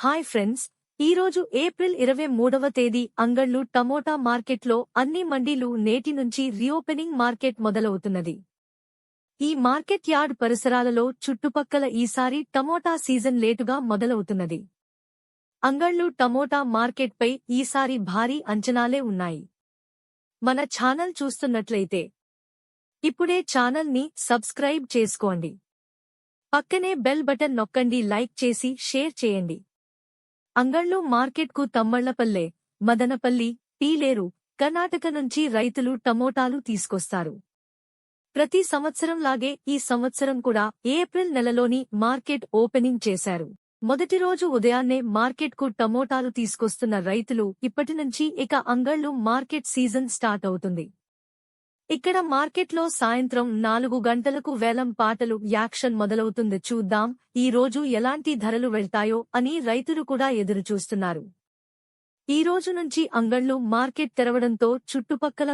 Hi friends, ఈరోజు April 23వ తేదీ అంగళ్ళు టమోటా మార్కెట్లో అన్ని మండీలు నేటి నుంచి రీఓపెనింగ్ మార్కెట్ మొదలవుతున్నది. ఈ మార్కెట్ యార్డ్ పరిసరాలలో చుట్టుపక్కల ఈసారి టమోటా సీజన్ లేటుగా మొదలవుతున్నది. అంగళ్ళు టమోటా మార్కెట్పై ఈసారి భారీ అంచనాలే ఉన్నాయి. మన ఛానల్ చూస్తున్నట్లయితే ఇప్పుడే ఛానల్ని సబ్స్క్రైబ్ చేసుకోండి. పక్కనే బెల్ బటన్ నొక్కండి, లైక్ చేసి షేర్ చేయండి. అంగళ్ళు మార్కెట్కు తమ్మళ్లపల్లె, మదనపల్లి, పీలేరు, కర్ణాటక నుంచి రైతులు టమోటాలు తీసుకొస్తారు. ప్రతి సంవత్సరంలాగే ఈ సంవత్సరం కూడా ఏప్రిల్ నెలలోని మార్కెట్ ఓపెనింగ్ చేశారు. మొదటి రోజు ఉదయాన్నే మార్కెట్కు టమోటాలు తీసుకొస్తున్న రైతులు ఇప్పటినుంచి ఇక అంగళ్ళు మార్కెట్ సీజన్ స్టార్ట్ అవుతుంది. ఇక్కడ మార్కెట్లో సాయంత్రం 4 గంటలకు వేలం పాటలు యాక్షన్ మొదలవుతుంది. చూద్దాం ఈ రోజు ఎలాంటి ధరలు వెళ్తాయో అని రైతులు కూడా ఎదురుచూస్తున్నారు. ఈ రోజు నుంచి అంగళ్ళు మార్కెట్ తెరవడంతో చుట్టుపక్కల